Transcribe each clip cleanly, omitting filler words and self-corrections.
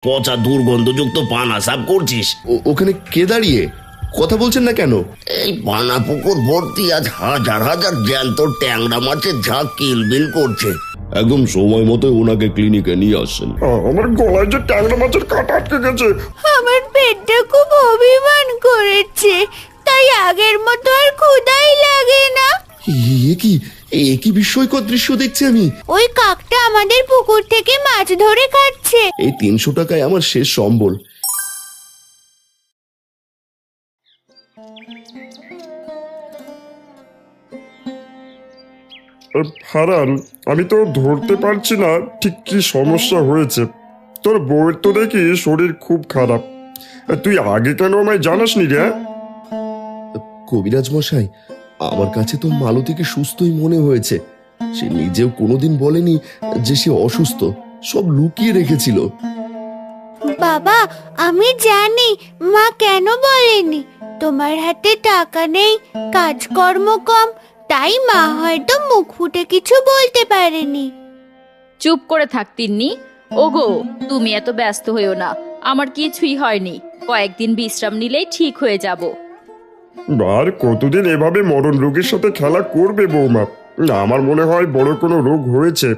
পচা দুর্গন্ধযুক্ত পানা সাফ করছিস? ওখানে কে দাঁড়িয়ে কথা বলছেন না কেন? এই পানা পুকুর ভর্তি আজ হাজার হাজার জ্যান্ত ট্যাংরা মাছের ঝাঁক কিলবিল করছে। একদম সময় মতো ওনাকে ক্লিনিকে নিয়ে আসেন। আমার গলায় যে ট্যাংরা মাছের কাঁটা আটকে গেছে। আমার পেটটা খুব অভিমান করেছে, তাই আগের মতো আর ক্ষুধাই লাগে না। এ কি বিস্ময়কর দৃশ্য দেখছি আমি। ওই কাকটা আমাদের পুকুর থেকে মাছ ধরে খাচ্ছে। এই 300 টাকায় আমার শেষ সম্বল। হারান, আমি তো ধরতে পারছি না ঠিক কি সমস্যা হয়েছে। তোর বউয়ের তো দেখি শরীর খুব খারাপ। তুই আগে কেন আমায় জানাসনি রে? কবিরাজ মশাই, আমার কাছে তো মালতীকে সুস্থই মনে হয়েছে। সে নিজেও কোনোদিন বলেনি যে সে অসুস্থ, সব লুকিয়ে রেখেছিল। বাবা, আমি জানি মা কেন বলেনি। তোমার হাতে টাকা নেই, কাজকর্ম কম, তাই মা হয়তো মুখ ফুটে কিছু বলতে পারেনি। চুপ করে থাক তিন্নি। ওগো, তুমি এত ব্যস্ত হইও না, আমার কিছুই হয়নি। কয়েকদিন বিশ্রাম নিলেই ঠিক হয়ে যাব। আর কতদিন এভাবে মরণ রোগীর সাথে খেলা করবে বৌমা? আমার মনে হয় বড় কোনো রোগ হয়েছে।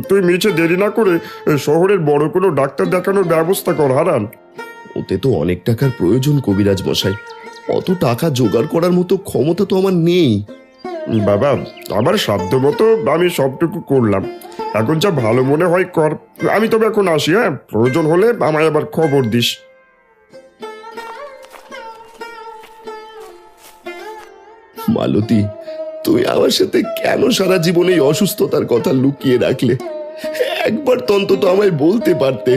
তুই মিছে দেরি না করে শহরের বড় কোনো ডাক্তার দেখানোর ব্যবস্থা কর হারান। ওতে তো অনেক টাকার প্রয়োজন কবিরাজ মশাই। অত টাকা জোগাড় করার মতো ক্ষমতা তো আমার নেই। বাবা, আমার সাধ্য মতো আমি সবটুকু করলাম। এখন যা ভালো মনে হয় কর। আমি তবে এখন আসি, হ্যাঁ? প্রয়োজন হলে আমায় আবার খবর দিস। মালতী, তুই আমার সাথে কেন সারা জীবন এই অসুস্থতার কথা লুকিয়ে রাখলে? একবার তো অন্তত আমায় বলতে পারতে।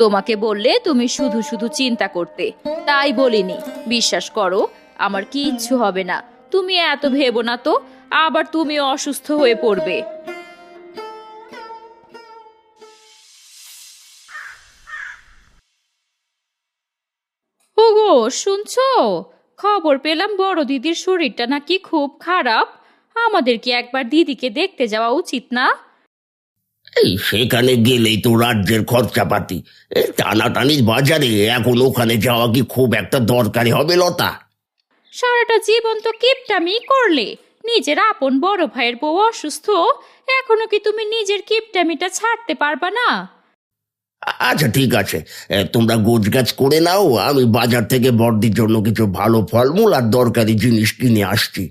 তোমাকে বললে তুমি শুধু শুধু চিন্তা করতে, তাই বলিনি। বিশ্বাস করো, আমার কিচ্ছু হবে না। তুমি এত ভেবো না তো, আবার তুমি অসুস্থ হয়ে পড়বে। ওগো, শুনছো? খবর পেলাম বড় দিদির শরীরটা নাকি খুব খারাপ। আমাদের কি একবার দিদিকে দেখতে যাওয়া উচিত না? এই সেখানে গেলেই তো রাজ্যের খরচাপাতি। এই টানাটানি বাজারে এখন ওখানে যাওয়া কি খুব একটা দরকারি হবে লতা? সারাটা জীবন তো কিপটামি করলে। নিজের আপন বড় ভাইয়ের বউ অসুস্থ, এখনো কি তুমি নিজের কিপটামিটা ছাড়তে পারবা না? আচ্ছা ঠিক আছে, তোমরা গোছগাছ করে নাও। আমি বাজার থেকে বড়দির জন্য কিছু ভালো ফলমূল আর দরকারি জিনিস কিনে আসছি।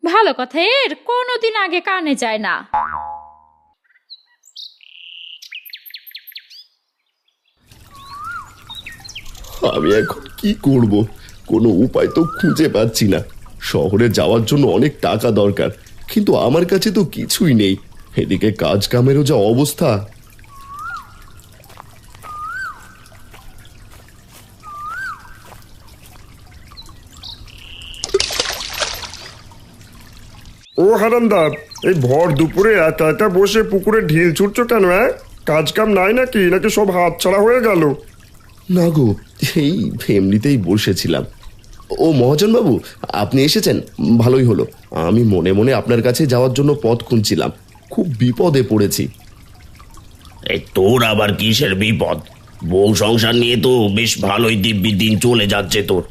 ভালো কথা এর কোনোদিন আগে কানে যায় না। আমি এখন কি করব? কোনো উপায় তো খুঁজে পাচ্ছি না। শহরে যাওয়ার জন্য অনেক টাকা দরকার, কিন্তু আমার কাছে তো কিছুই নেই। এদিকে কাজ কামেরও যা অবস্থা। ও হারানদার, এই ভর দুপুরে একা একা বসে পুকুরে ঢিল ছুটছো কেন? হ্যাঁ, কাজ কাম নাই নাকি? নাকি সব হাত ছাড়া হয়ে গেল? না গো, এই এমনিতেই বসেছিলাম। ও মহাজন বাবু, আপনি এসেছেন, ভালোই হলো। আমি মনে মনে আপনার কাছে যাওয়ার জন্য পথ খুঁজছিলাম। খুব বিপদে পড়েছি। এই তোর আবার কিসের বিপদ? বউ সংসার নিয়ে তো বেশ ভালোই দিব্যি দিন চলে যাচ্ছে তোর।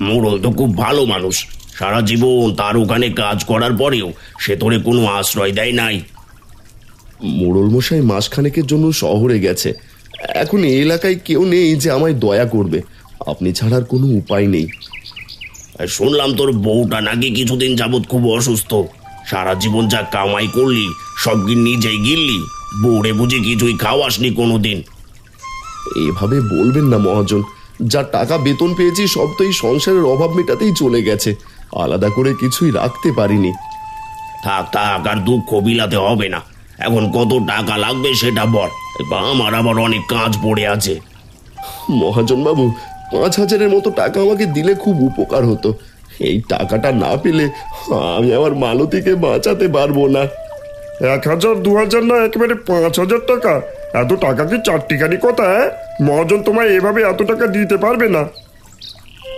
মোড়ল তো খুব ভালো মানুষ, সারা জীবন তার ওখানে কাজ করার পরেও সে তোরে কোনো আশ্রয় দেয় নাই। মোড়ল মশাই মাসখানেকের জন্য শহরে গেছে। এখন এই এলাকায় কেউ নেই যে আমায় দয়া করবে। আপনি ছাড়ার কোনো উপায় নেই। আর শুনলাম তোর বউটা নাকি কিছুদিন যাবৎ খুব অসুস্থ। সারা জীবন যা কামাই করলি সব কি নিজেই গিললি? বউরে বুঝে কিছুই খাওয়াসনি কোনোদিন? এভাবে বলবেন না মহাজন। যা টাকা বেতন পেয়েছি সব তো এই সংসারের অভাব মেটাতেই চলে গেছে। আলাদা করে কিছুই রাখতে পারিনি। থাক থাক, আর দুঃখ বিলাতে হবে না। এখন কত টাকা লাগবে সেটা বল, আমার আবার অনেক কাজ পড়ে আছে। মহাজন বাবু, 5,000-এর মতো টাকা আমাকে দিলে খুব উপকার হতো। এই টাকাটা না পেলে আমি আমার মালতীকে বাঁচাতে পারবো না। 1,000, 2,000 না একেবারে 5,000 টাকা? এত টাকা কি চারটিখানি কথা? হ্যাঁ, মহাজন তোমায় এভাবে এত টাকা দিতে পারবে না।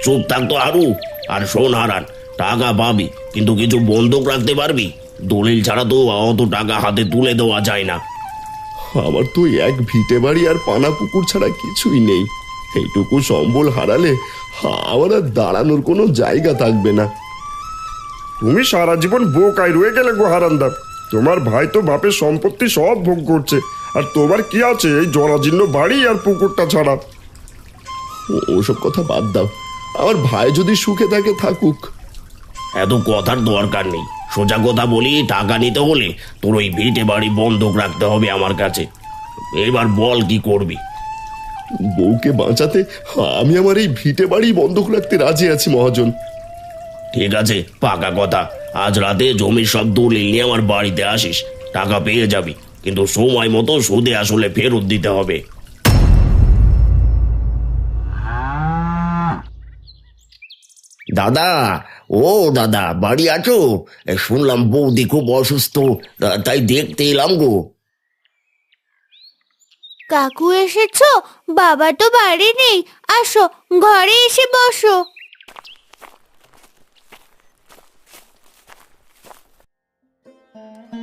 চুপ থাকতো আরু। আর শোন হারান, টাকা পাবি কিন্তু কিছু বন্ধক রাখতে পারবি। দলিল ছাড়া তো অত টাকা হাতে তুলে দেওয়া যায় না। আমার তো এক ভিটে বাড়ি আর পানা পুকুর ছাড়া কিছুই নেই। এইটুকু সম্বল হারালে আমার আর দাঁড়ানোর কোনো জায়গা থাকবে না। তুমি সারা জীবন বোকায় রয়ে গেলে গো হারান্দা। তোমার ভাই তো বাপের সম্পত্তি সব ভোগ করছে, আর তোমার কি আছে এই জরাজীর্ণ বাড়ি আর পুকুরটা ছাড়া? ওসব কথা বাদ দাও, আমার ভাই যদি সুখে থাকে থাকুক। এত কথার দরকার নেই। সোজা কথা বলি, টাকা নিতে হলে তোর ওই ভিটে বাড়ি বন্ধক রাখতে হবে আমার কাছে। এবার বল কি করবি? বউকে বাঁচাতে আমি আমার এই ভিটে বাড়ি বন্ধক রাখতে রাজি আছি মহাজন। ঠিক আছে, পাকা কথা। আজ রাতে জমির সব দলিল নিয়ে আমার বাড়িতে আসিস, টাকা পেয়ে যাবি, কিন্তু সময় মতো সুদে আসলে ফেরত দিতে হবে। দাদা, ও দাদা, বাড়ি আছো? শুনলাম বৌদি খুব অসুস্থ, তাই দেখতে এলাম গো। কাকু এসেছো? বাবা তো বাড়ি নেই, আসো ঘরে এসে বসো।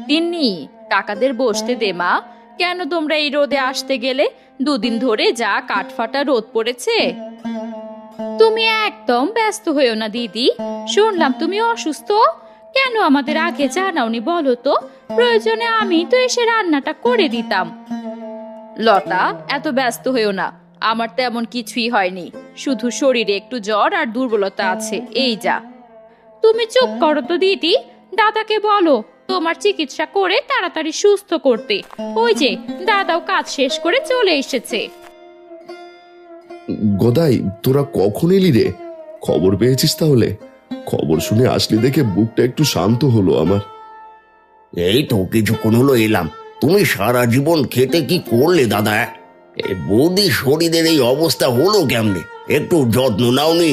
তিন্নি, কাকাদের বসতে দে মা। কেন তোমরা এই রোদে আসতে গেলে? দুদিন ধরে যা কাঠফাটা রোদ পড়েছে। তুমি একদম ব্যস্ত হয়েও না দিদি। শুনলাম তুমি অসুস্থ, কেন আমাদের আগে জানাওনি বলো তো? প্রয়োজনে আমি তো এসে রান্নাটা করে দিতাম। লতা, এত ব্যস্ত হয়েও না, আমার তেমন কিছুই হয়নি, শুধু শরীরে একটু জ্বর আর দুর্বলতা আছে, এই যা। তুমি চুপ করো তো দিদি, দাদাকে বলো তোমার চিকিৎসা করে তাড়াতাড়ি সুস্থ করতে। ওই যে দাদাও কাজ শেষ করে চলে এসেছে। গদাই, তোরা কখন এলি রে? খবর পেয়েছিস তাহলে? খবর শুনে আসলি দেখে বুকটা একটু শান্ত হলো আমার। এই তো কিছুক্ষণ হলো এলাম। তুমি সারা জীবন খেতে কি করলে দাদা? এই বৌদি শরীরের এই অবস্থা হলো কেমনে? একটু যত্ন নাওনি?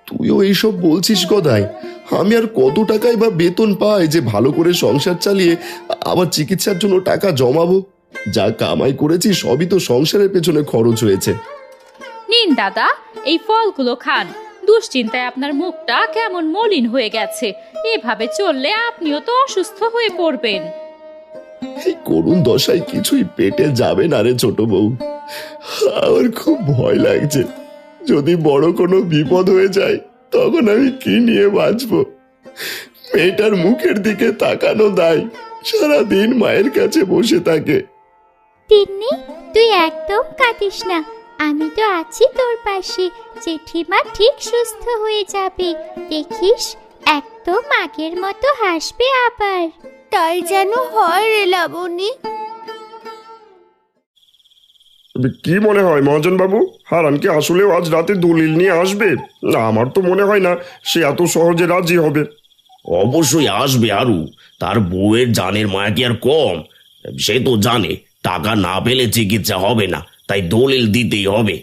তুইও এইসব বলছিস গদাই? আমি আর কত টাকাই বা বেতন পাই যে ভালো করে সংসার চালিয়ে আবার চিকিৎসার জন্য টাকা জমাবো? যা কামাই করেছি সবই তো সংসারের পেছনে খরচ হয়েছে। নিন দাদা, এই ফলগুলো খান। দুশ্চিন্তায় আপনার মুখটা কেমন মলিন হয়ে গেছে। এভাবে চললে আপনিও তো অসুস্থ হয়ে পড়বেন। এই করুণ দশায় কিছুই পেটে যাবে না রে ছোট বউ। আমার খুব ভয় লাগছে, যদি বড় কোনো বিপদ হয়ে যায় তখন আমি কি নিয়ে বাঁচবো? মেয়েটার মুখের দিকে তাকানো দায়, সারাদিন মায়ের কাছে বসে থাকে। তিন্নি, তুই একদম কাঁদিস না, আমি তো আছি তোর পাশে। জেঠিমা ঠিক সুস্থ হয়ে যাবে, দেখিস একদম আগের মতো হাসবে আবার। তাই যেন হয় রে লাবণী। কি মনে হয় মহাজন বাবু, হারান কি আসলেও আজ রাতে দলিল নিয়ে আসবে? না, আমার তো মনে হয় না সে এত সহজে রাজি হবে। অবশ্যই আসবে আরু। তার বউয়ের জানের মায়া কি আর কম? সে তো জানে টাকা না পেলে চিকিৎসা হবে না, তাই দলিল দিতেই হবে।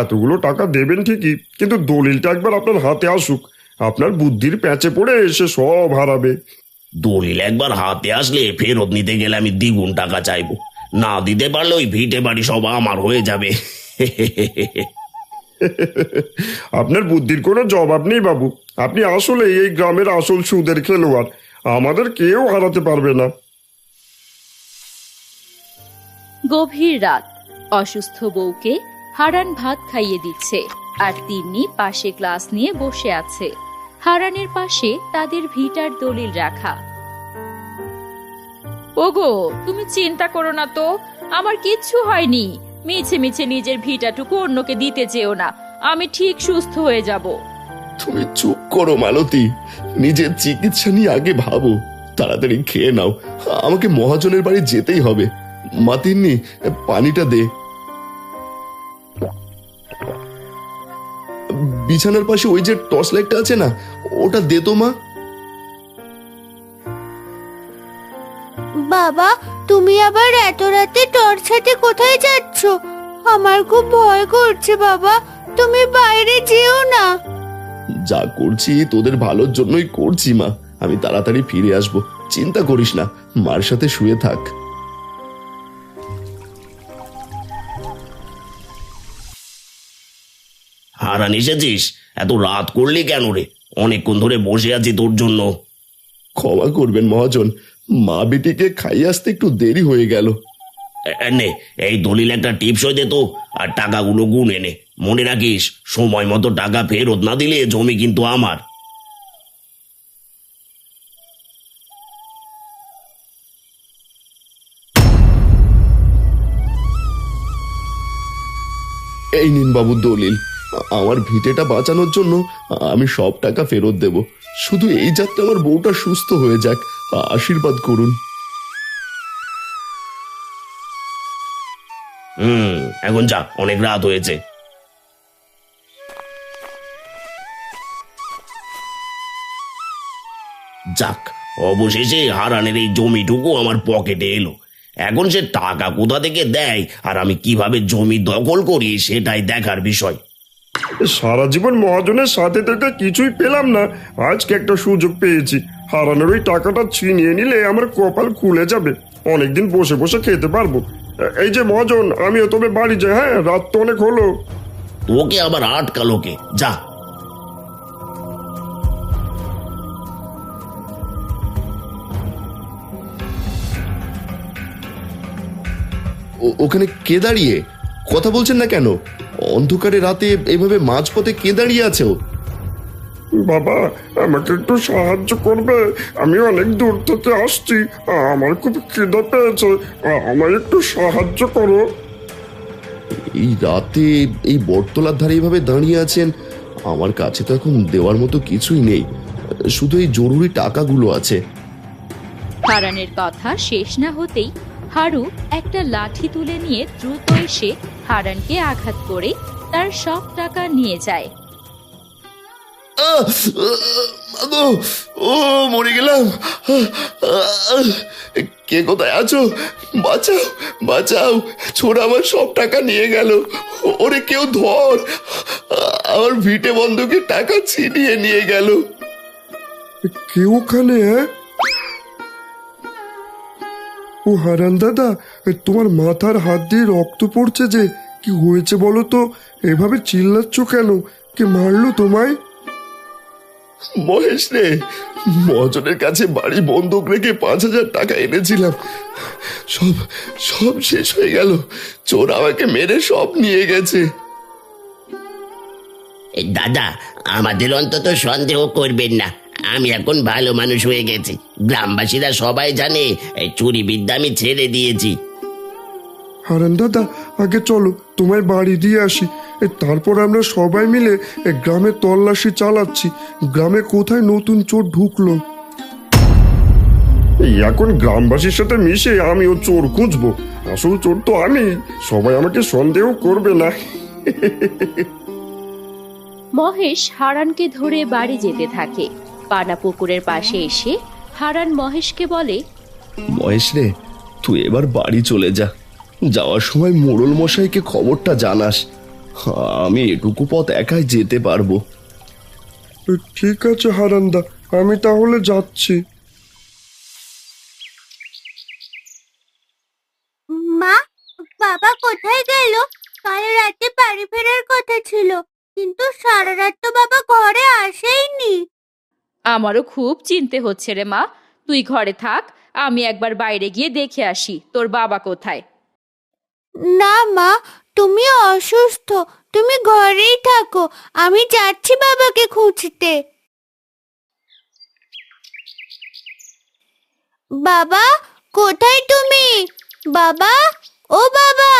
এতগুলো টাকা দেবেন ঠিকই, কিন্তু দলিলটা একবার আপনার হাতে আসুক। আপনার বুদ্ধির প্যাঁচে পড়ে সে সব হারাবে। দলিল একবার হাতে আসলে ফেরত নিতে গেলে আমি দ্বিগুণ টাকা চাইবো। না দিতে পারলে ওই ভিটে বাড়ি সব আমার হয়ে যাবে। আপনার বুদ্ধির কোনো জবাব নেই বাবু। আপনি আসলে এই গ্রামের আসল সুদের খেলোয়াড়, আমাদের কেউ হারাতে পারবে না। গভীর রাত, অসুস্থ বউকে হারান ভাত খাইয়ে দিচ্ছে, আর তিন্নি পাশে গ্লাস নিয়ে বসে আছে। হারানের পাশে তাদের ভিটার দলিল রাখা। ওগো, তুমি চিন্তা করো না তো, আমার কিচ্ছু হয়নি। মিছে মিছে নিজের ভিটাটুকু অন্যকে দিতে চেও না, আমি ঠিক সুস্থ হয়ে যাব। তুমি চুপ করো মালতী, নিজের চিকিৎসা নিয়ে আগে ভাবো। তাড়াতাড়ি খেয়ে নাও, আমাকে মহাজনের বাড়ি যেতেই হবে। মা তিন্নি, পানিটা দে। বিছানার পাশে ওই যে টর্চ লাইটটা আছে না, ওটা দে তো মা। বাবা, তুমি আবার এত রাতে টর্চ হাতে কোথায় যাচ্ছ? আমার খুব ভয় করছে বাবা, তুমি বাইরে যেও না। যা করছি তোদের ভালোর জন্যই করছি মা। আমি তাড়াতাড়ি ফিরে আসবো, চিন্তা করিস না। মার সাথে শুয়ে থাক। হারান, এসেছিস? এত রাত করলি কেন রে? অনেকক্ষণ ধরে বসে আছি তোর জন্য। ক্ষমা করবেন মহাজন, মা বেটিকে খাইয়ে আসতে একটু দেরি হয়ে গেল। নে, এই দলিল একটা টিপসই দে তো, আর টাকাগুলো গুনে নে। মনে রাখিস, সময় মতো টাকা ফেরত না দিলে জমি কিন্তু আমার। এই নিন বাবু দলিল। আমার ভিটেটা বাঁচানোর জন্য আমি সব টাকা ফেরত দেব। শুধু এই যাত্রা আমার বউটা সুস্থ হয়ে যাক, আশীর্বাদ করুন। এখন যা, অনেক রাত হয়েছে। যাক, অবশেষে হারানের এই জমিটুকু আমার পকেটে এলো। এখন সে টাকা কোথা থেকে দেয় আর আমি কিভাবে জমি দখল করি সেটাই দেখার বিষয়। সারা জীবন মহাজনের সাথে থেকে কিছুই পেলাম না, আজকে একটা সুযোগ পেয়েছি। হারানোর ওই টাকাটা ছিনিয়ে নিলে আমার কপাল খুলে যাবে, অনেকদিন বসে বসে খেতে পারবো। এই যে মহাজন, আমিও তবে বাড়ি যাই। হ্যাঁ, রাত তো অনেক হলো। তোকে আবার আটকালো কে? যা। ওখানে কে দাঁড়িয়ে কথা বলছেন না কেন? অন্ধকারে রাতে এভাবে মাঝপথে কে দাঁড়িয়ে আছে ও? বাবা, আমাকে একটু সাহায্য করবে? আমি অনেক দূর থেকে আসছি, আমার খুব খিদে পেয়েছে, আমায় একটু সাহায্য করো। এই রাতে এই বটতলার ধারে এইভাবে দাঁড়িয়ে আছেন? আমার কাছে তো এখন দেওয়ার মতো কিছুই নেই, শুধু এই জরুরি টাকাগুলো আছে। হারানের কথা শেষ না হতেই হারু একটা লাঠি তুলে নিয়ে দ্রুত এসে হারানকে আঘাত করে তার সব টাকা নিয়ে যায়। মাগো, ও মরে গেলাম। কে কোথায় আছো? বাঁচাও, বাঁচাও, ছোড়া আমার সব টাকা নিয়ে গেল। ওরে কেউ ধর, আমার ভিটে বন্ধুকে টাকা ছিনিয়ে নিয়ে গেল। কেউ ওখানে? হ্যাঁ, ও হারান দাদা, তোমার মাথার হাত দিয়ে রক্ত পড়ছে যে, কি হয়েছে বলো তো? এভাবে চিল্লাচ্ছ কেন? কে মারলো তোমায়? মহেশ রে, মহাজনের কাছে বাড়ি বন্ধক রেখে 5,000 টাকা এনেছিলাম, সব সব শেষ হয়ে গেল। চোর আমাকে মেরে সব নিয়ে গেছে। দাদা, আমাদের অন্তত সন্দেহ করবেন না, আমি এখন ভালো মানুষ হয়ে গেছি। গ্রামবাসীরা সবাই জানে এই চুরি বিদ্যা আমি ছেড়ে দিয়েছি। হারান দাদা, আগে চলো তোমায় বাড়ি দিয়ে আসি, তারপর আমরা সবাই মিলে গ্রামে তল্লাশি চালাচ্ছি। গ্রামে কোথায় নতুন চোর ঢুকলো। এখন গ্রামবাসীর সাথে মিশে আমিও চোর খুঁজবো। আসল চোর তো আমি, সবাই আমাকে সন্দেহ করবে না। মহেশ হারানকে ধরে বাড়ি যেতে থাকে। পানা পুকুরের পাশে এসে হারান মহেশকে বলে, মহেশ রে, তুই এবার বাড়ি চলে যা। যাওয়ার সময় মোড়ল মশাইকে খবরটা জানাস। আমি এটুকু পথ একাই যেতে পারবো। ঠিক আছে হারান্দা, আমি তাহলে যাচ্ছি। মা, বাবা কোথায় গেল? কাল রাতে বাড়ি ফেরার কথা ছিল, কিন্তু সারা রাত তো বাবা ঘরে আসেইনি। আমারও খুব চিন্তে হচ্ছে রে মা, তুই ঘরে থাক, আমি একবার বাইরে গিয়ে দেখে আসি তোর বাবা কোথায়। না মা, তুমি অসুস্থ, তুমি ঘরেই থাকো, আমি যাচ্ছি বাবাকে খুঁজতে। বাবা, কোথায় তুমি? বাবা, ও বাবা।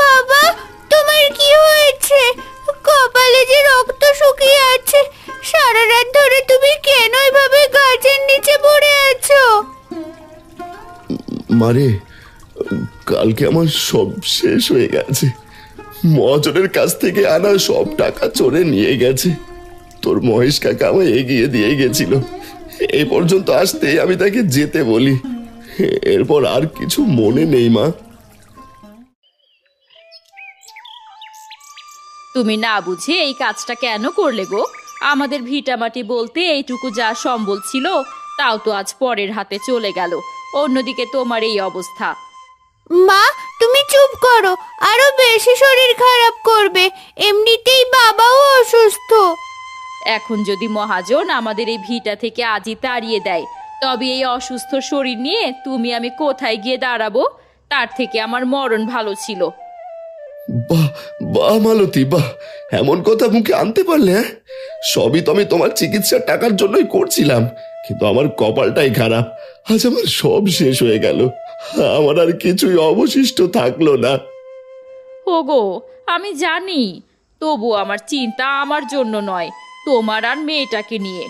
বাবা, তোমার কি হয়েছে? কপালে যে রক্ত শুকিয়ে আছে, সারা রাত ধরে তুমি কেন এভাবে গাছের নিচে পড়ে আছো? মারে, কালকে আমার সব শেষ হয়ে গেছে। মহাজনের কাছ থেকে আনা সব টাকা চোরে নিয়ে গেছে। তোর মহেশ কাকা আমায় এগিয়ে দিয়ে গেছিল। এই পর্যন্ত আসতে আমি তাকে যেতে বলি, এরপর আর কিছু মনে নেই মা। তুমি না বুঝে এই কাজটা কেন করলে গো? আমাদের ভিটামাটি বলতে এইটুকু যা সম্বল ছিল, তাও তো আজ পরের হাতে চলে গেল। অন্যদিকে তোমার এই অবস্থা। মা, তুমি চুপ করো, আরো বেশি শরীর খারাপ করবে, এমনিতেই বাবাও অসুস্থ। এখন যদি মহাজন আমাদের এই ভিটা থেকে আজই তাড়িয়ে দেয়, তবে এই অসুস্থ শরীর নিয়ে তুমি আমি কোথায় গিয়ে দাঁড়াবো? তার থেকে আমার মরণ ভালো ছিল। বাহ বাহ মালতী, বাহ, এমন কথা মুখে আনতে পারলে, হ্যাঁ? সবই তো আমি তোমার চিকিৎসার টাকার জন্যই করছিলাম, কিন্তু আমার কপালটাই খারাপ। আজ আমার সব শেষ হয়ে গেল, আমার আর কিছুই অবশিষ্ট থাকলো না। ওগো, আমি জানি, তবু আমার চিন্তা আমার জন্য নয়, তোমার আর মেয়েটাকে নিয়ে।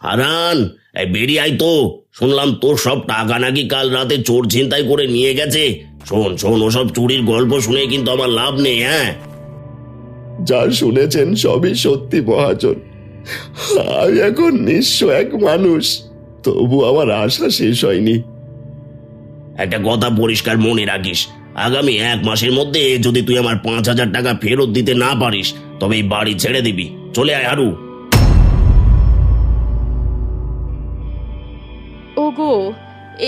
হারান, এই বেরিয়ে আয় তো। শুনলাম তোর সব টাকা নাকি কাল রাতে চোর ছিনতাই করে নিয়ে গেছে। শোন শোন, ওসব চুরির গল্প শুনে কিন্তু আমার লাভ নেই, হ্যাঁ? যা শুনেছেন সবই সত্যি মহাজন। আমি এখন নিঃস্ব এক মানুষ, তবু আমার আশা শেষ হয়নি। একটা কথা পরিষ্কার মনে রাখিস, আগামী 1 মাসের মধ্যে যদি তুই আমার 5,000 টাকা ফেরত দিতে না পারিস, তবে এই বাড়ি ছেড়ে দিবি। চলে আয় হারু। ওগো,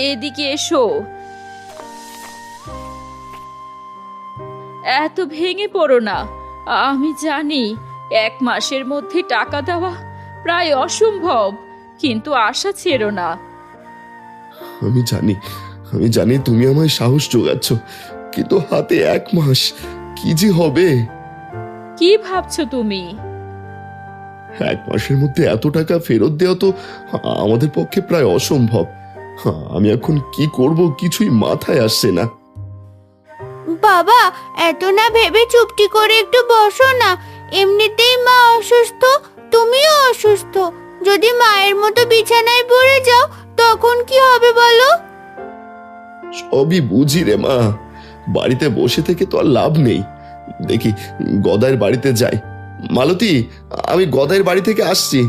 এদিকে এসো। এত ভেঙে পড়ো না। আমি জানি 1 মাসের মধ্যে টাকা দেওয়া প্রায় অসম্ভব, কিন্তু আশা ছেড়ো না। আমি জানি তুমি আমায় সাহস যোগাচ্ছ, কিন্তু হাতে 1 মাস, কি যে হবে? কি ভাবছো তুমি? 1 মাসের মধ্যে এত টাকা ফেরত দেওয়া তো আমাদের পক্ষে প্রায় অসম্ভব। আমি এখন কি করব কিছুই মাথায় আসছে না। বাবা, এত না ভেবে চুপটি করে একটু বসো না। এমনিতেই মা অসুস্থ, তুমিও অসুস্থ। যদি মায়ের মতো বিছানায় পড়ে যাও, তখন কি হবে বলো? সবই বুঝি রে মা, বাড়িতে বসে থেকে তো আর লাভ নেই। দেখি গদাইয়ের বাড়িতে যাই। মালতী, আমি গদাইয়ের বাড়ি থেকে আসছি।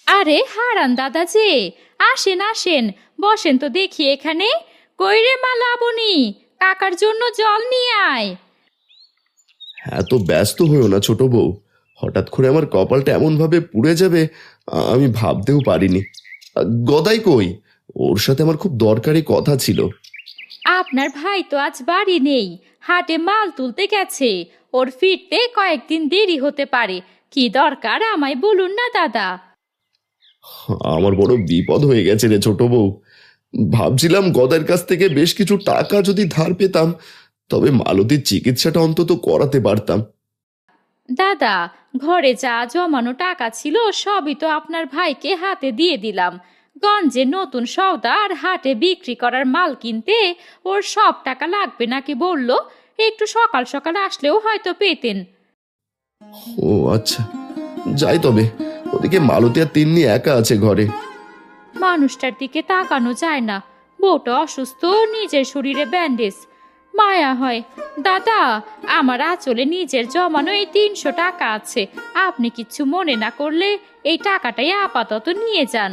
আরে হারান দাদা যে, আসেন আসেন, বসেন তো দেখি এখানে। কই রে মা লাবণী, কাকার জন্য জল নিয়ে আয়। এত ব্যস্ত হয়েও না ছোট বউ, হঠাৎ করে আমার কপালটা এমন ভাবে পুড়ে যাবে আমি ভাবতেও পারিনি। গদাই কই? ওর সাথে আমার খুব দরকারি কথা ছিল। আপনার ভাই তো আজ বাড়ি নেই, হাটে মাল তুলতে গেছে। ওর ফিরতে কয়েকদিন দেরি হতে পারে। কি দরকার আমায় বলুন না দাদা। আমার বড় বিপদ হয়ে গেছে রে ছোট বউ। ভাবছিলাম গদাইয়ের কাছ থেকে বেশ কিছু টাকা যদি ধার পেতাম, তবে মালতীর চিকিৎসাটা অন্তত করাতে পারতাম। দাদা, ঘরে যা জমানো টাকা ছিল সবই তো আপনার ভাইকে হাতে দিয়ে দিলাম। গঞ্জে নতুন সওদা আর হাটে বিক্রি করার মাল কিনতে ওর সব টাকা লাগবে নাকি বলল। একটু সকাল সকাল আসলেও হয়তো পেতেন। ও আচ্ছা, যাই তবে। ওদিকে মালতী আর তিন্নি একা আছে ঘরে। মানুষটার দিকে তাকানো যায় না। বউটা অসুস্থ, নিজের শরীরে ব্যান্ডেজ। মায়া হয়। দাদা, আমার আঁচলে নিজের জমানো এই 300 টাকা আছে। আপনি কিচ্ছু মনে না করলে এই টাকাটাই আপাতত নিয়ে যান।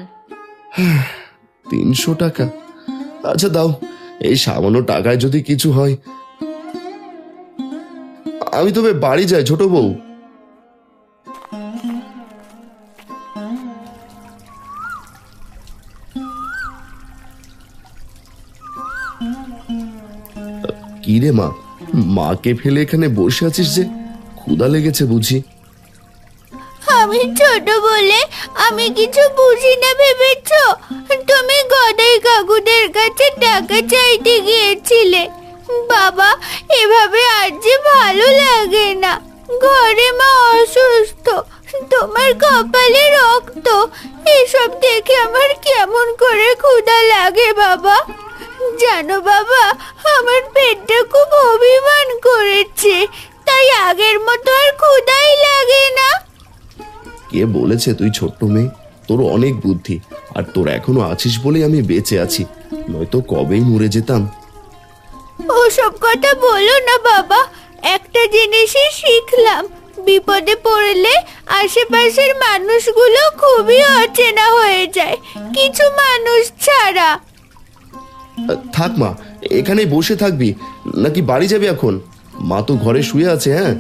300 টাকা? আচ্ছা দাও, এই সামান্য টাকায় যদি কিছু হয়। আমি তবে বাড়ি যাই ছোট বউ। কি রে মা, মাকে ফেলে এখানে বসে আছিস যে? ক্ষুধা লেগেছে বুঝি? আমি ছোট বলে আমি কিছু বুঝি না ভেবেছ? তুমি গদাই কাকুদের কাছে টাকা চাইতে গিয়েছিলে। বাবা, এভাবে আর যে ভালো লাগে না। ঘরে মা অসুস্থ, তোমার কপালে রক্ত, এসব দেখে আমার কেমন করে ক্ষুধা লাগে বাবা। জানো বাবা, আমার পেটটা খুব অভিমান করেছে, তাই আগের মতো আর ক্ষুধাই লাগে না। কে বলেছে তুই ছোট্ট মেয়ে? তোর অনেক বুদ্ধি, আর তোর এখনো আছিস বলেই আমি বেঁচে আছি, নয়তো কবেই মরে যেতাম। ওসব কথা বলো না বাবা। একটা জিনিসই শিখলাম, বিপদে পড়লে আশেপাশের মানুষগুলো খুবই অচেনা হয়ে যায়, কিছু মানুষ ছাড়া। থাক মা, এখানেই বসে থাকবি নাকি বাড়ি যাবি এখন? মা তো ঘরে শুয়ে আছে। হ্যাঁ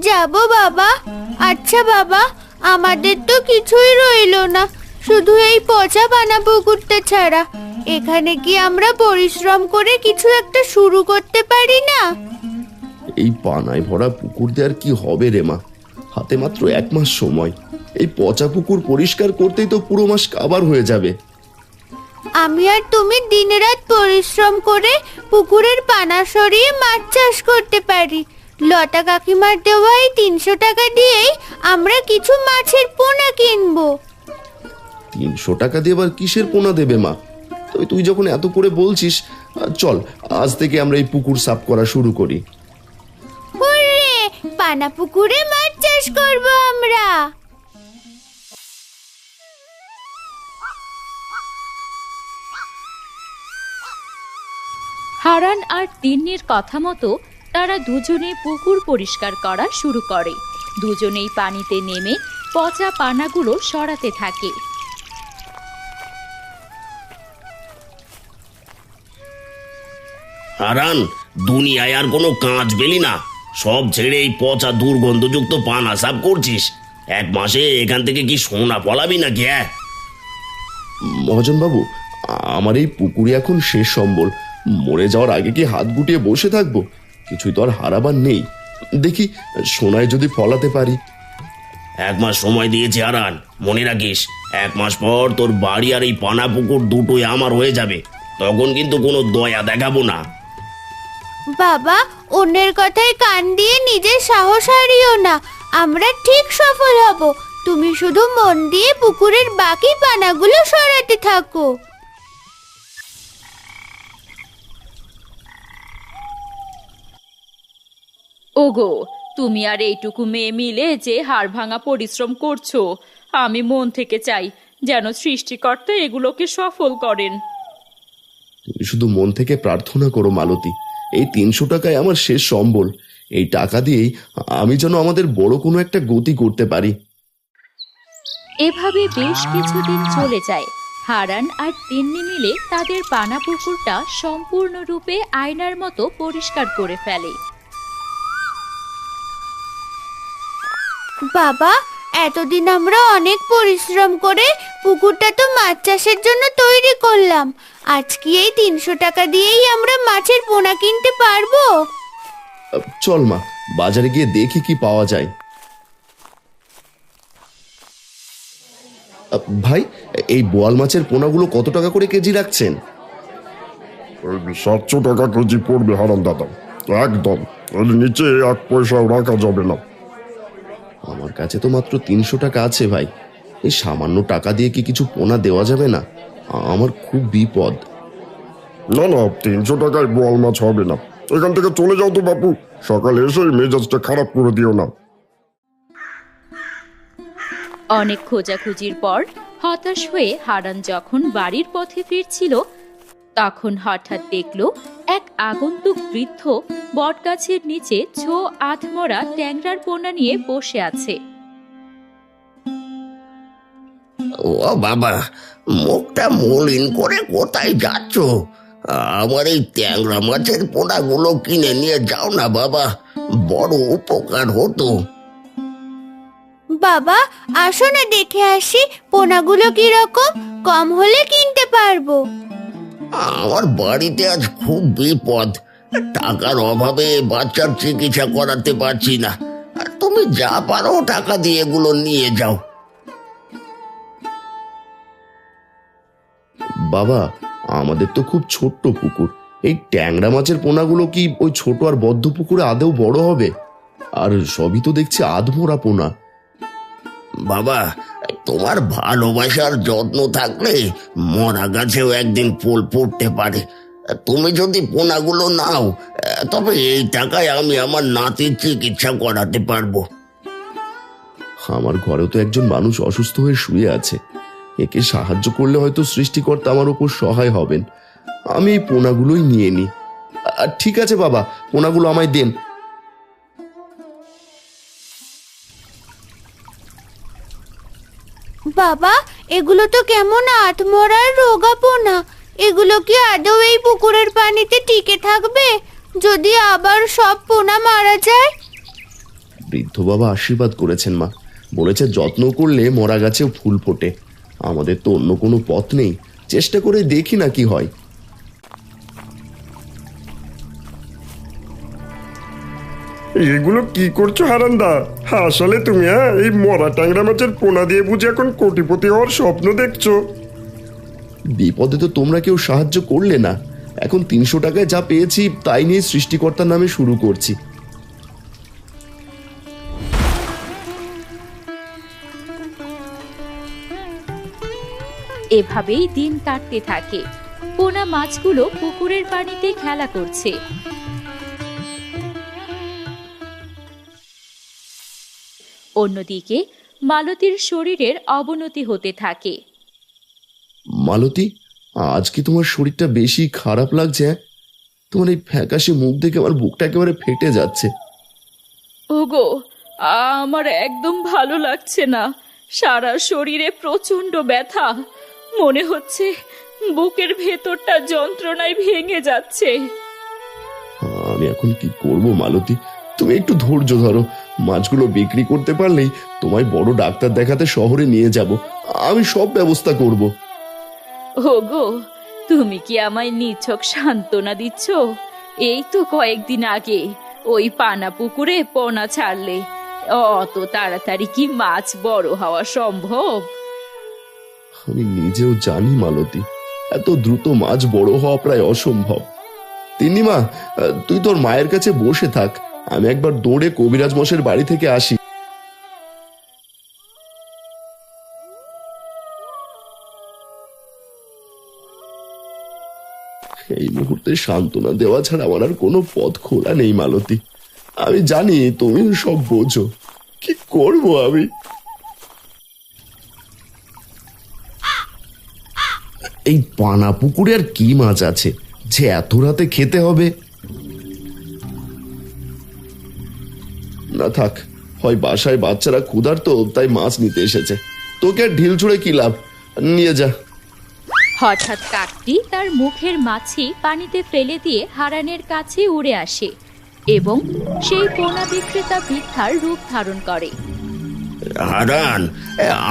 যাব বাবা। আচ্ছা বাবা, আমাদের তো কিছুই রইলো না। শুধু এই পচা পানা পুকুরটা ছাড়া। এখানে কি আমরা পরিশ্রম করে কিছু একটা শুরু করতে পারি না? এই পানায় ভরা পুকুর দিয়ে আর কি হবে রে মা? হাতে মাত্র 1 মাস সময়। এই পচা পুকুর পরিষ্কার করতেই তো পুরো মাস কাবার হয়ে যাবে। আমি আর তুমি দিনরাত পরিশ্রম করে পুকুরের পানা সরিয়ে মাছ চাষ করতে পারি। লতা কাকিমার দেওয়া এই 300 টাকা দিয়েই আমরা কিছু মাছের পোনা কিনবো। 300 টাকা দিয়ে আবার কিসের পোনা দেবে মা? তবে তুই যখন এত করে বলছিস, চল আজ থেকে আমরা এই পুকুর সাফ করা শুরু করি। হুররে, পানা পুকুরে মাছ চাষ করবো আমরা। হারান আর তিন্নির কথা মতো তারা দুজনে পুকুর পরিষ্কার করা শুরু করে। দুজনেই পানিতে নেমে পচা পানাগুলো সরাতে থাকে। হারান, দুনিয়ায় আর কোনো কাজ পেলি না? সব ছেড়ে এই পচা দুর্গন্ধযুক্ত পানা সাফ করছিস? 1 মাসে এখান থেকে কি সোনা ফলাবি নাকি? হ্যাঁ, মহাজন বাবু, আমার এই পুকুরে এখন শেষ সম্বল। মরে যাওয়ার আগে কি হাত গুটিয়ে বসে থাকবো? কিছুই তো আর হারাবার নেই। দেখি সোনায় যদি ফলাতে পারি। 1 মাস সময় দিয়েছি হারান, মনে রাখিস 1 মাস পর তোর বাড়ি আর এই পানা পুকুর দুটোই আমার হয়ে যাবে। তখন কিন্তু কোনো দয়া দেখাবো না। বাবা, অন্যের কথায় কান দিয়ে নিজের সাহস হারিও না। আমরা ঠিক সফল হব। তুমি শুধু মন দিয়ে পুকুরের বাকি পানাগুলো সরাতে থাকো। ওগো, তুমি আর এইটুকু মেয়ে মিলে যে হাড় ভাঙা পরিশ্রম করছো, আমি মন থেকে চাই যেন সৃষ্টিকর্তা এগুলোকে সফল করেন। তুমি শুধু মন থেকে প্রার্থনা করো মালতী, এই 300 টাকায় আমার শেষ সম্বল। এই টাকা দিয়েই আমি যেন আমাদের বড় কোনো একটা গতি করতে পারি। এভাবে বেশ কিছুদিন চলে যায়। হারান আর তিন্নি মিলে তাদের পানা পুকুরটা সম্পূর্ণরূপে আয়নার মতো পরিষ্কার করে ফেলে। বাবা, এতদিন আমরা অনেক পরিশ্রম করে পুকুরটা তো মাছ চাষের জন্য তৈরি করলাম। আজ কি এই 300 টাকা দিয়েই আমরা মাছের পোনা কিনতে পারবো? চল মা, বাজারে গিয়ে দেখি কি পাওয়া যায়। ভাই, এই বোয়াল মাছের পোনাগুলো কত টাকা করে কেজি রাখছেন? 700 টাকা কেজি পড়বে হারান দাদা, একদম। এর নিচে 1 পয়সাও রাখা যাবে না। আমার কাছে তো মাত্র 300 টাকা আছে ভাই। এই সামান্য টাকা দিয়ে কি কিছু পোনা দেওয়া যাবে না? আমার খুব বিপদ। না না, 300 টাকায় বোয়াল মাছ হবে না। এখান থেকে চলে যাও তো বাপু, সকালে এসে মেজাজটা খারাপ করে দিও না। অনেক খোঁজাখুঁজির পর হতাশ হয়ে হারান যখন বাড়ির পথে ফিরছিল, তখন হঠাৎ দেখল এক আগন্তুক বৃদ্ধ বটগাছের নিচে ছো আধমরা ট্যাংরার পোনা নিয়ে বসে আছে। ও বাবা, মুখটা মলিন করে কোথায় যাচ্ছ? আমার এই ট্যাংরা মাছের পোনাগুলো কিনে নিয়ে যাও না বাবা, বড় উপকার হতো। বাবা, আসো না দেখে আসি পোনাগুলো কিরকম। কম হলে কিনতে পারবো। আমার বাড়িতে আজ খুব বিপদ, টাকার অভাবে বাচ্চার চিকিৎসা করাতে পারছি না। আর তুমি যা পারো টাকা দিয়ে এগুলো নিয়ে যাও। বাবা, আমাদের তো খুব ছোট্ট পুকুর। এই ট্যাংরা মাছের পোনাগুলো কি ওই ছোট আর বদ্ধ পুকুরে আদৌ বড় হবে? আর সবই তো দেখছি আধমরা পোনা। বাবা, তোমার ভালোবাসার যত্ন থাকলে মরা গাছেও একদিন ফুল ফুটতে পারে। তুমি যদি পোনাগুলো নাও, তবে এই টাকায় আমি আমার নাতির চিকিৎসা করাতে পারবো। আমার ঘরেও তো একজন মানুষ অসুস্থ হয়ে শুয়ে আছে। একে সাহায্য করলে হয়তো সৃষ্টিকর্তা আমার উপর সহায় হবেন। আমি এই পোনাগুলোই নিয়ে নিই। ঠিক আছে বাবা, পোনাগুলো আমায় দেন। বাবা, এগুলো তো কেমন আধমরা রোগা পোনা। এগুলো কি আদৌ এই পুকুরের পানিতে টিকে থাকবে যদি আবার সব পোনা মারা যায়? বৃদ্ধ বাবা আশীর্বাদ করেছেন মা, বলেছে যত্ন করলে মরা গাছেও ফুল ফোটে। আমাদের তো অন্য কোনো পথ নেই, চেষ্টা করে দেখি না কি হয়। এগুলো কি করছো হারান্দা? আসলে তুমি এই মরা ট্যাংরা মাছের পোনা দিয়ে বুঝে এখন কোটিপতি হওয়ার স্বপ্ন দেখছো? বিপদে তো তোমরা কেউ সাহায্য করলে না, এখন 300 টাকায় যা পেয়েছি তাই নিয়ে সৃষ্টিকর্তার নামে শুরু করছি। এভাবেই দিন কাটতে থাকে। পোনা মাছগুলো পুকুরের পানিতে খেলা করছে। অন্যদিকে মালতীর শরীরের অবনতি হতে থাকে। মালতী, আজ কি তোমার শরীরটা বেশি খারাপ লাগছে? তোমার এই ফ্যাকাশে মুখ দেখে আমার বুকটা একেবারে ফেটে যাচ্ছে। ওগো, আমার একদম ভালো লাগছে না। সারা শরীরে প্রচন্ড ব্যথা, মনে হচ্ছে বুকের ভেতরটা যন্ত্রণায় ভেঙে যাচ্ছে। আমি এখন কি করব মালতী? তুমি একটু ধৈর্য ধরো, মাছগুলো বিক্রি করতে পারলেই তোমায় বড় ডাক্তার দেখাতে শহরে নিয়ে যাব। আমি সব ব্যবস্থা করব। ওগো, তুমি কি আমায় নিছক সান্ত্বনা দিচ্ছ? এই তো কয়েকদিন আগে ওই পানা পুকুরে পোনা ছাড়লে, অত তাড়াতাড়ি কি মাছ বড় হওয়া সম্ভব? আমি নিজেও জানি মালতী, এত দ্রুত মাছ বড় হওয়া প্রায় অসম্ভব। তিন্নিমা, তুই তোর মায়ের কাছে বসে থাক, আমি একবার দৌড়ে কবিরাজ মশাইয়ের বাড়ি থেকে আসি। এই মুহূর্তে সান্ত্বনা দেওয়া ছাড়া আমার আর কোনো পথ খোলা নেই মালতী। আমি জানি তুমি সব বোঝো, কি করব আমি? এই পানা পুকুরে আর কি মাছ আছে যে এত রাতে খেতে হবে? না থাক, হয় বাসায় বাচ্চারা ক্ষুধার্ত তাই মাছ নিতে এসেছে, তোকে আর ঢিল ছুঁড়ে কি লাভ, নিয়ে যা। হঠাৎ কাকটি তার মুখের মাছি পানিতে ফেলে দিয়ে হারানের কাছে উড়ে আসে এবং সেই পোনা বিক্রেতা বৃদ্ধার রূপ ধারণ করে। হারান,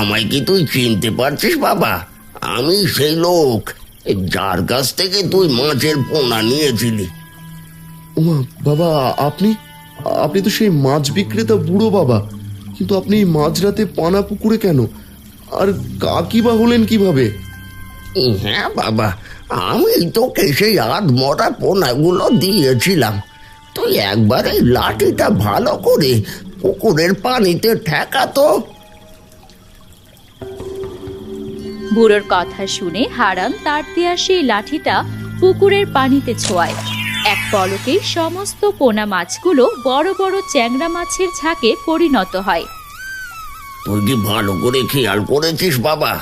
আমায় কি তুই চিনতে পারছিস বাবা? আমি সেই লোক যার কাছ থেকে তুই মাছের পোনা নিয়েছিলি। ওমা বাবা, আপনি আপনি তো সেই মাছ বিক্রেতা বুড়ো বাবা, কিন্তু আপনি এই মাঝরাতে পানা পুকুরে কেন? আর কাকি বা হলেন কিভাবে? হ্যাঁ বাবা, আমি তোকে সেই মরা পোনাগুলো দিয়েছিলাম। তুই একবার এই লাঠিটা ভালো করে পুকুরের পানিতে ঠেকাতো। বুড়োর কথা শুনে হারান তার দেয়া সেই লাঠিটা পুকুরের পানিতে ছোঁয়ায়। এক পলকেই সমস্ত পোনা মাছগুলো বড় বড় চ্যাংড়া মাছের ঝাঁকে পরিণত হয়। তুই কি ভালো করে খেয়াল করেছিস বাবা?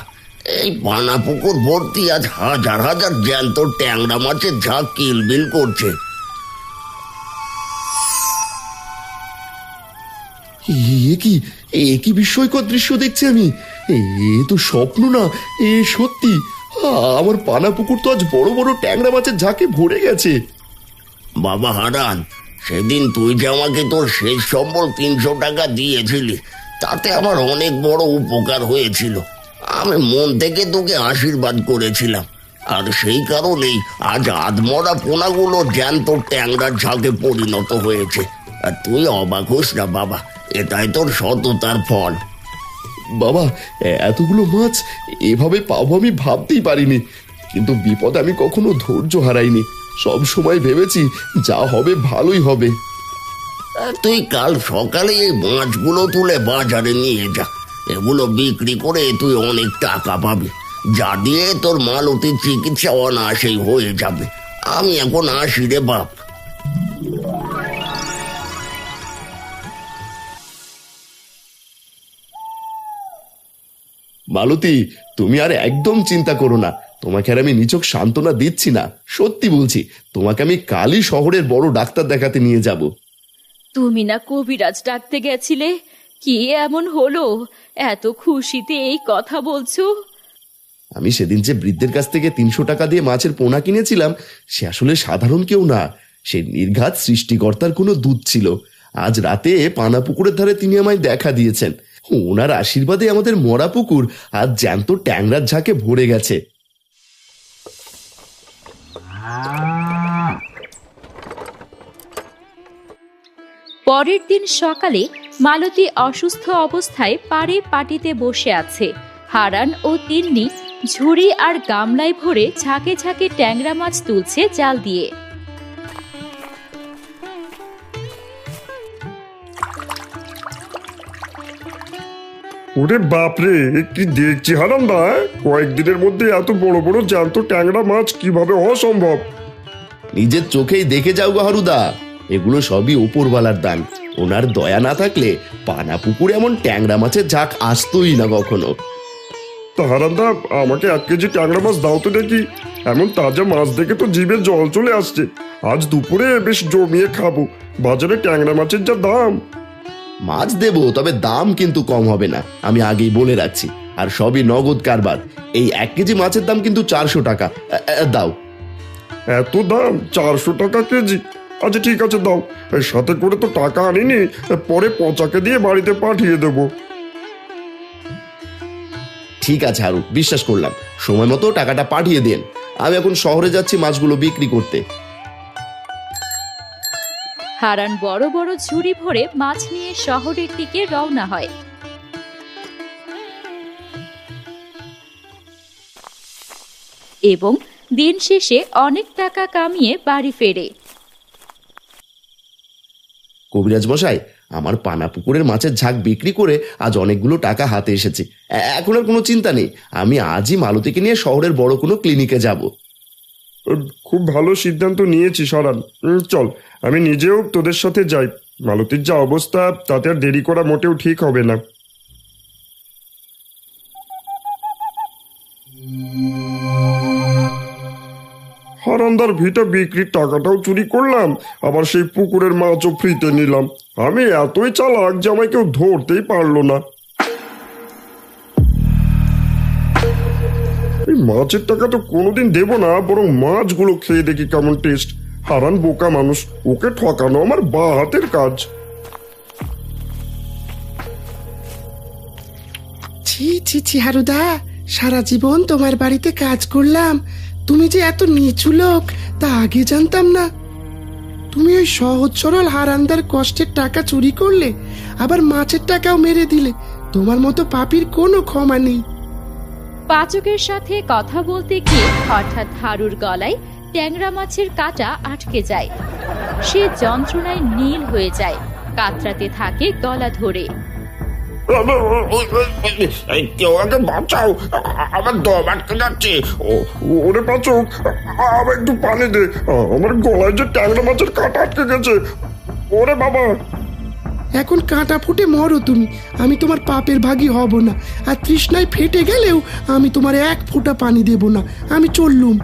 এই পানা পুকুর ভর্তি আজ হাজার হাজার জ্যান্ত ট্যাংরা মাছের ঝাঁক কিলবিল করছে। এ কি বিস্ময়কর দৃশ্য দেখছি আমি! এ তো স্বপ্ন না, এ সত্যি। আমার পানা পুকুর তো আজ বড় বড় ট্যাংরা মাছের ঝাঁকে ভরে গেছে। বাবা হারান, সেদিন তুই যে আমাকে তোর শেষ সম্বল 300 টাকা দিয়েছিলি, তাতে আমার অনেক বড় উপকার হয়েছিল। আমি মন থেকে তোকে আশীর্বাদ করেছিলাম, আর সেই কারণেই আজ আধমরা পোনাগুলো জ্যান্ত ট্যাংরার ঝাঁকে পরিণত হয়েছে। আর তুই অবাক হোস না বাবা, এটাই তোর সততার ফল। বাবা, এতগুলো মাছ এভাবে পাবো আমি ভাবতেই পারিনি, কিন্তু বিপদে আমি কখনো ধৈর্য হারাইনি। সব সময় ভেবেছি যা হবে ভালোই হবে। তুই কাল সকালে এই মাছগুলো তুলে বাজারে নিয়ে যা। এগুলো বিক্রি করে তুই অনেক টাকা পাবি, যা দিয়ে তোর মালতীর চিকিৎসা অনায়াসেই হয়ে যাবে। আমি এখন আসি রে বাপ। মালতী, তুমি আর একদম চিন্তা করো না, তোমাকে আর আমি নিছক সান্ত্বনা দিচ্ছি না, সত্যি বলছি, তোমাকে আমি কালই শহরের বড় ডাক্তার দেখাতে নিয়ে যাব। তুমি না কবিরাজ ডাকতে গেছিলে? কি এমন হলো এত খুশিতে এই কথা বলছো? আমি সেদিন যে বৃদ্ধের কাছ থেকে 300 টাকা দিয়ে মাছের পোনা কিনেছিলাম, সে আসলে সাধারণ কেউ না, সে নির্ঘাত সৃষ্টিকর্তার কোনো দূত ছিল। আজ রাতে পানা পুকুরের ধারে তিনি আমায় দেখা দিয়েছেন। ওনার আশীর্বাদে আমাদের মরা পুকুর আর জ্যান্ত ট্যাংরার ঝাঁকে ভরে গেছে। পরের দিন সকালে মালতী অসুস্থ অবস্থায় পাড়ে পাটিতে বসে আছে। হারান ও তিন্নি ঝুড়ি আর গামলায় ভরে ঝাঁকে ঝাঁকে ট্যাংরা মাছ তুলছে জাল দিয়ে। ওরে বাপরে, কি দেখছি হারান্দা, কয়েকদিনের মধ্যে এত বড় বড় জ্যান্ত ট্যাংরা মাছ কিভাবে হওয়া সম্ভব? নিজের চোখেই দেখে যাও গো হারুদা, এগুলো সবই ওপরওয়ালার দান। ওনার দয়া না থাকলে পানা পুকুরে এমন ট্যাংরা মাছের ঝাঁক আসতোই না কখনো। তা হারান্দা, আমাকে 1 কেজি ট্যাংরা মাছ দাও তো দেখি। এমন তাজা মাছ দেখে তো জিভে জল চলে আসছে। আজ দুপুরে বেশ জমিয়ে খাবো। বাজারে ট্যাংরা মাছের যা দাম। মাছ দেবো, তবে দাম কিন্তু কম হবে না, আমি আগেই বলে রাখছি। আর সবই নগদ কারবার। এই 1 কেজি মাছের দাম কিন্তু 400 টাকা। দাও। এত দাম? 400 টাকা কেজি? আচ্ছা ঠিক আছে, দাও। এর সাথে করে তো টাকা আনিনি, পরে পচাকে দিয়ে বাড়িতে পাঠিয়ে দেবো। ঠিক আছে হারু, বিশ্বাস করলাম। সময় মতো টাকাটা পাঠিয়ে দেন। আমি এখন শহরে যাচ্ছি মাছগুলো বিক্রি করতে। হারান বড় বড় ঝুড়ি ভরে মাছ নিয়ে শহরের দিকে রওনা হয়। এবং দিন শেষে অনেক টাকা কামিয়ে বাড়ি ফেরে। কবিরাজ মশাই, আমার পানা পুকুরের মাছের ঝাঁক বিক্রি করে আজ অনেকগুলো টাকা হাতে এসেছে। এখন আর কোনো চিন্তা নেই। আমি আজই মালতীকে নিয়ে শহরের বড় কোনো ক্লিনিকে যাব। খুব ভালো সিদ্ধান্ত নিয়েছিস হারান। চল, আমি নিজেও তোদের সাথে যাই। মালতীর যা অবস্থা, তাতে আর দেরি করা মোটেও ঠিক হবে না। হারান্দার ভিটা বিক্রির টাকাটাও চুরি করলাম, আবার সেই পুকুরের মাছও ফ্রিতে নিলাম। আমি এতই চালাক যে আমায় কেউ ধরতেই পারলো না। এই মাছের টাকা তো কোনোদিন দেবো না, বরং মাছগুলো খেয়ে দেখি কেমন টেস্ট। হারান বোকা মানুষ, ওকে ঠকানো আমার বা হাতের কাজ। ছি ছি ছি হারুদা, সারা জীবন তোমার বাড়িতে কাজ করলাম, তুমি যে এত নিচু লোক তা আগে জানতাম না। তুমি ওই সহজ সরল হারান্দার কষ্টের টাকা চুরি করলে, আবার মাছের টাকাও মেরে দিলে। তোমার মতো পাপীর কোনো ক্ষমা নেই। পাচকের সাথে কথা বলতে গিয়ে হঠাৎ হারুর গলায় ট্যাংরা মাছের কাঁটা আটকে যায়। সে যন্ত্রণায় নীল হয়ে যায়, কাতরাতে থাকে গলা ধরে। কেউ আগে বাঁচাও, আমার দম আটকে যাচ্ছে। ওরে পাচক, আবার একটু পানি দে। আমার গলায় যে ট্যাংরা মাছের কাঁটা আটকে গেছে। ওরে বাবা! এখন কাঁটা ফুটে মরো তুমি, আমি তোমার পাপের ভাগী হব না। আর তৃষ্ণায় ফেটে গেলেও আমি তোমার 1 ফোঁটা পানি দেব না। আমি চললুম।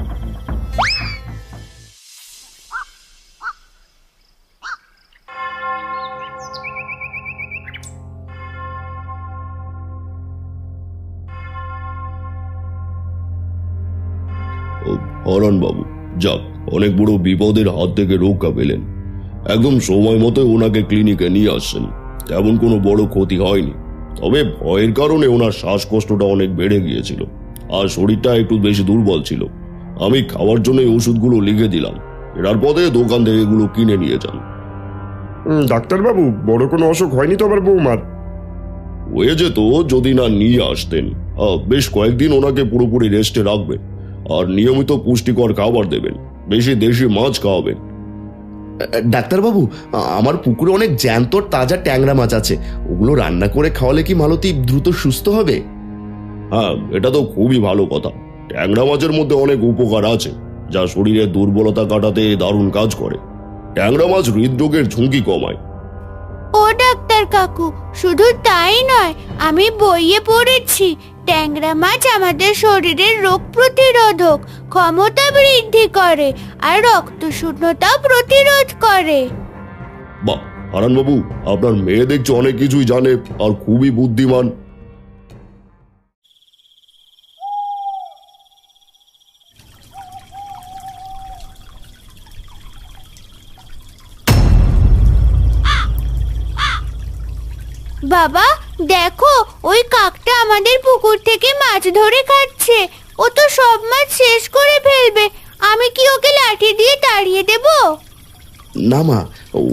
হরণ বাবু, যাক, অনেক বড় বিপদের হাত থেকে রক্ষা পেলেন। একদম সময় মতো ওনাকে ক্লিনিকে নিয়ে আসছেন। তেমন কোনো বড় ক্ষতি হয়নি, তবে ভয়ের কারণে ওনার শ্বাসকষ্টটা অনেক বেড়ে গিয়েছিল আর শরীরটা একটু বেশি দুর্বল ছিল। আমি খাওয়ার জন্য এই ওষুধগুলো লিখে দিলাম। এর পথে দোকান থেকে এগুলো কিনে নিয়ে যান। ডাক্তারবাবু, বড় কোনো অসুখ হয়নি তো আমার বৌমার? হয়ে যেত যদি না নিয়ে আসতেন। বেশ কয়েকদিন ওনাকে পুরোপুরি রেস্টে রাখবেন আর নিয়মিত পুষ্টিকর খাবার দেবেন। বেশি দেশি মাছ খাওয়াবেন। ডাক্তারবাবু, আমার পুকুরে অনেক জ্যান্ত তাজা ট্যাংরা মাছ আছে। ওগুলো রান্না করে খাওয়ালে কি মালতী দ্রুত সুস্থ হবে? হ্যাঁ, এটা তো খুবই ভালো কথা। ট্যাংরা মাছের মধ্যে অনেক উপকার আছে, যা শরীরের দুর্বলতা কাটাতে দারুণ কাজ করে। ট্যাংরা মাছ হৃদরোগের ঝুঁকি কমায়। ও ডাক্তার কাকু, শুধু তাই নয়, আমি বইয়ে পড়েছি ট্যাংরা মাছ আমাদের শরীরের রোগ প্রতিরোধক ক্ষমতা বৃদ্ধি করে আর রক্ত শূন্যতাও প্রতিরোধ করে। বাহ, হারান বাবু, আপনার মেয়ে দেখছি অনেক কিছুই জানে আর খুবই বুদ্ধিমান। বাবা, দেখো ওই কাকটা আমাদের পুকুর থেকে মাছ ধরে খাচ্ছে। ও তো সব মাছ শেষ করে ফেলবে। আমি কি ওকে লাঠি দিয়ে তাড়িয়ে দেব? না মা,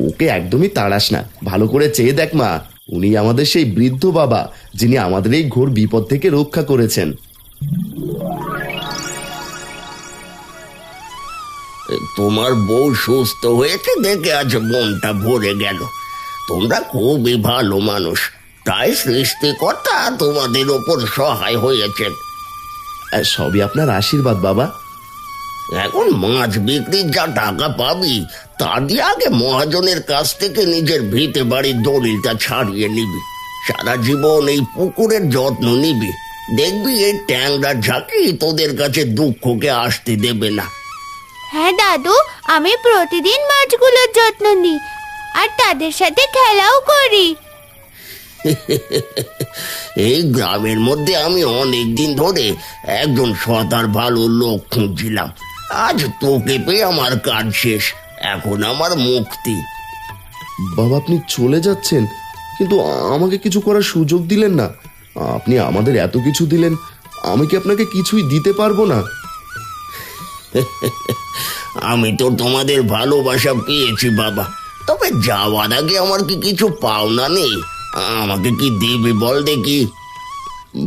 ওকে একদমই তাড়াস না। ভালো করে চেয়ে দেখ মা, উনি আমাদের সেই বৃদ্ধ বাবা যিনি আমাদের এই ঘোর বিপদ থেকে রক্ষা করেছেন। তোমার বউ সুস্থ হয়েছে দেখে আজ মনটা ভরে গেল। তোমরা খুবই ভালো মানুষ, তাই সৃষ্টিকর্তা তোমাদের ওপর সহায় হয়েছেন। আর সবই আপনার আশীর্বাদ বাবা। এখন মাছ বিক্রির যা টাকা পাবি তা দিয়ে আগে মহাজনের কাছ থেকে নিজের ভিটে বাড়ির দলিলটা ছাড়িয়ে নিবি। সারা জীবন এই পুকুরের যত্ন নিবি। দেখবি এই ট্যাংরা ঝাঁকি তোদের কাছে দুঃখকে আসতে দেবে না। হ্যাঁ দাদু, আমি প্রতিদিন মাছগুলোর যত্ন নিই আর তাদের সাথে খেলাও করি। এই গ্রামের মধ্যে আমি অনেক দিন ধরে একজন সৎ আর ভালো লোক খুঁজছিলাম। আজ তোকে পেয়ে আমার কাজ শেষ, এখন আমার মুক্তি। বাবা আপনি চলে যাচ্ছেন, কিন্তু আমাকে কিছু করার সুযোগ দিলেন না। আপনি আমাদের এত কিছু দিলেন, আমি কি আপনাকে কিছুই দিতে পারবো না? আমি তো তোমাদের ভালোবাসা পেয়েছি বাবা, তবে যাওয়ার আগে আমার কি কিছু পাওনা নেই? আমাকে কি দেবে বল দেখি।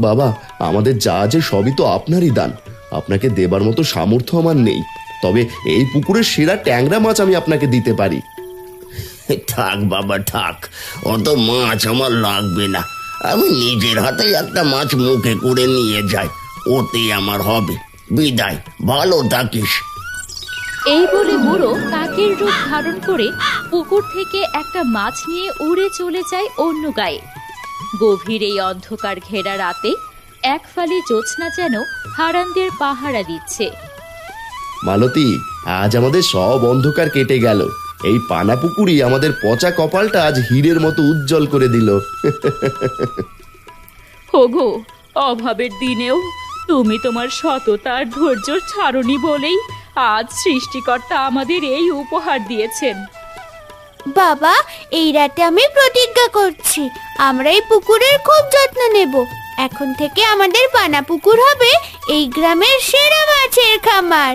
বাবা আমাদের যা আছে সবই তো আপনারই দান, আপনাকে দেবার মতো সামর্থ্য আমার নেই। তবে এই পুকুরের সেরা ট্যাংরা মাছ আমি আপনাকে দিতে পারি। থাক বাবা থাক, অত মাছ আমার লাগবে না। আমি নিজের হাতে একটা মাছ মুখে করে নিয়ে যাই, ওতেই আমার হবে। বিদায়, ভালো থাকিস। এই বলে বুড়ো কাকের রূপ ধারণ করে পুকুর থেকে একটা মাছ নিয়ে উড়ে চলে যায় অন্য গায়ে। গভীর এই অন্ধকার ঘেরা রাতে এক ফালি জ্যোৎস্না যেন হারানদের পাহারা দিচ্ছে। মালতী, আজ আমাদের সব অন্ধকার কেটে গেল। এই পানা পুকুরই আমাদের পচা কপালটা আজ হীরের মতো উজ্জ্বল করে দিল। ওগো, অভাবের দিনেও তুমি তোমার সততা আর ধৈর্য ছাড়নি বলেই আজ সৃষ্টিকর্তা আমাদের এই উপহার দিয়েছেন। বাবা, এই রাতে আমি প্রতিজ্ঞা করছি আমরা এই পুকুরের খুব যত্ন নেব। এখন থেকে আমাদের পানা পুকুর হবে এই গ্রামের সেরা মাছের খামার।